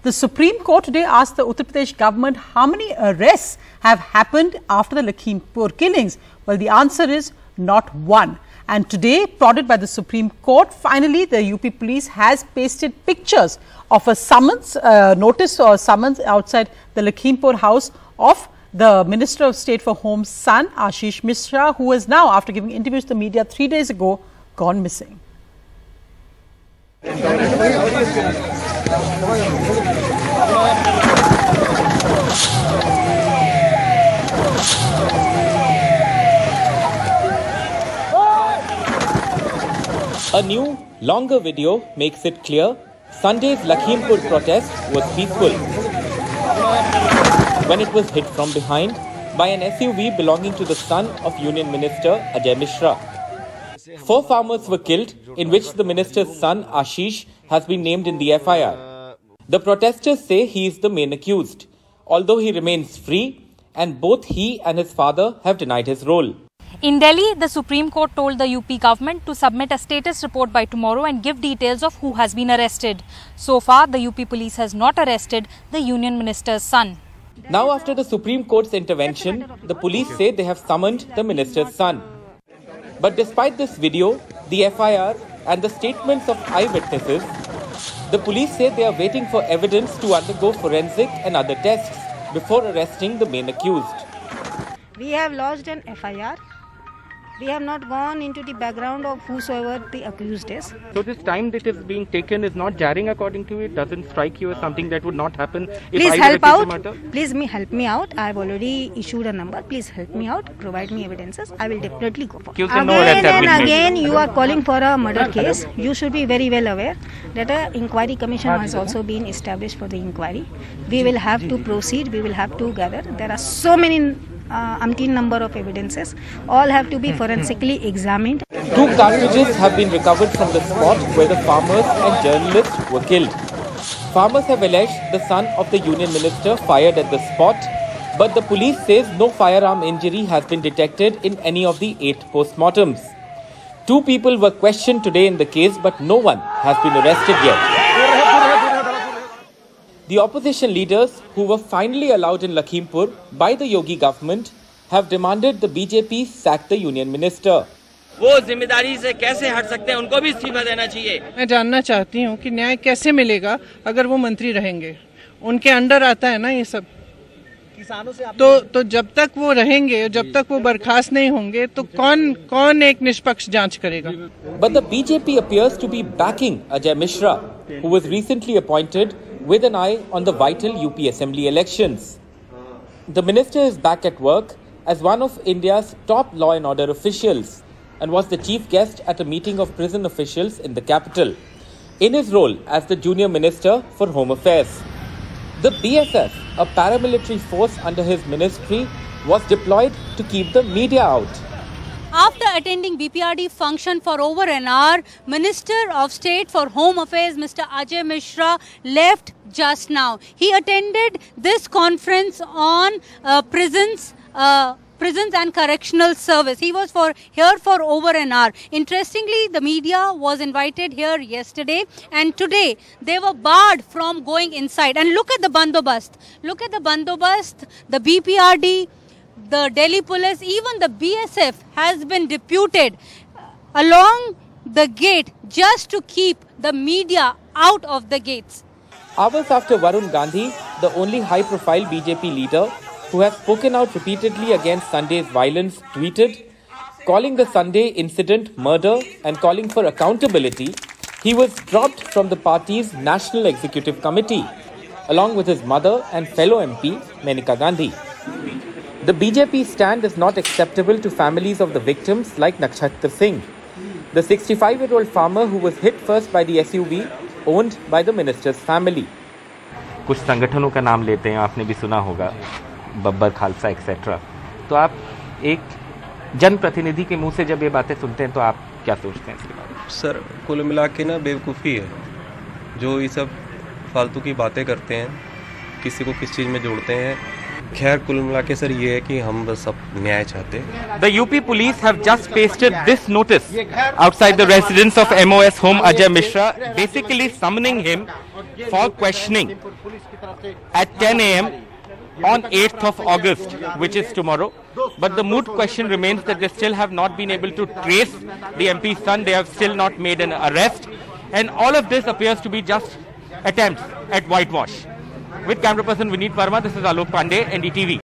The Supreme Court today asked the Uttar Pradesh government how many arrests have happened after the Lakhimpur killings. Well, the answer is not one. And today, prodded by the Supreme Court, finally the UP police has pasted pictures of a summons, notice or summons outside the Lakhimpur house of the Minister of State for Home's son, Ashish Mishra, who is now, after giving interviews to the media 3 days ago, gone missing. A new, longer video makes it clear Sunday's Lakhimpur protest was peaceful when it was hit from behind by an SUV belonging to the son of Union Minister Ajay Mishra. 4 farmers were killed, in which the minister's son Ashish has been named in the FIR. The protesters say he is the main accused, although he remains free, and both he and his father have denied his role. In Delhi, the Supreme Court told the UP government to submit a status report by tomorrow and give details of who has been arrested. So far, the UP police has not arrested the Union Minister's son. Now, after the Supreme Court's intervention, the police say they have summoned the minister's son. But despite this video, the FIR and the statements of eyewitnesses, the police say they are waiting for evidence to undergo forensic and other tests before arresting the main accused. We have lodged an FIR. We have not gone into the background of whosoever the accused is. So this time that is being taken is not jarring according to you? It doesn't strike you as something that would not happen if Please help out. Please help me out. I have already issued a number. Please help me out. Provide me evidences. I will definitely go for it. Again and again you are calling for a murder case. You should be very well aware that an inquiry commission has also been established for the inquiry. We will have to proceed. We will have to gather. There are so many umpteen number of evidences. All have to be forensically examined. 2 cartridges have been recovered from the spot where the farmers and journalists were killed. Farmers have alleged the son of the Union Minister fired at the spot, but the police says no firearm injury has been detected in any of the 8 postmortems. 2 people were questioned today in the case, but no one has been arrested yet. The opposition leaders, who were finally allowed in Lakhimpur by the Yogi government, have demanded the BJP sack the Union Minister. वो जिम्मेदारी से कैसे हट सकते हैं, उनको भी इस्तीफा देना चाहिए। मैं जानना चाहती हूँ कि न्याय कैसे मिलेगा अगर वो मंत्री रहेंगे, उनके अंडर आता है ना ये सब। किसानों से तो जब तक वो रहेंगे, जब तक वो बर्खास्त नहीं होंगे, तो कौन एक निष्पक्ष जांच करेगा? But the BJP appears to be backing Ajay Mishra, who was recently appointed with an eye on the vital UP Assembly elections. The minister is back at work as one of India's top law and order officials and was the chief guest at a meeting of prison officials in the capital, in his role as the junior minister for Home Affairs. The BSF, a paramilitary force under his ministry, was deployed to keep the media out. After attending BPRD function for over an hour, Minister of State for Home Affairs Mr. Ajay Mishra left just now. He attended this conference on prisons and correctional service. He was here for over an hour. Interestingly, the media was invited here yesterday, and today they were barred from going inside. And look at the bandobast. Look at the bandobast, the BPRD, the Delhi police, even the BSF has been deputed along the gate just to keep the media out of the gates. Hours after Varun Gandhi, the only high-profile BJP leader who has spoken out repeatedly against Sunday's violence, tweeted, calling the Sunday incident murder and calling for accountability, he was dropped from the party's National Executive Committee, along with his mother and fellow MP, Menika Gandhi. The BJP stand is not acceptable to families of the victims like Nakshatra Singh, the 65-year-old farmer who was hit first by the SUV owned by the minister's family. कुछ संगठनों का नाम लेते हैं, आपने भी सुना होगा, बब्बर खालसा एक्सेट्रा। तो आप एक जनप्रतिनिधि के मुंह से जब ये बातें सुनते हैं तो आप क्या सोचते हैं इसके बारे में? सर, कुल मिला के ना बेवकूफ़ी है जो ये सब फालतू की बातें करते हैं, किसी को किस चीज़ में जोड़ते हैं। खैर कुल मिला के सर ये है कि हम बस अब न्याय चाहते हैं। The UP police have just pasted this notice outside the residence of MOS home Ajay Mishra, basically summoning him for questioning at 10 a.m. on 8th of August, which is tomorrow. But the moot question remains that they still have not been able to trace the MP's son. They have still not made an arrest. And all of this appears to be just attempts at whitewash. With camera person Vineet Verma, this is Alok Pandey, NDTV.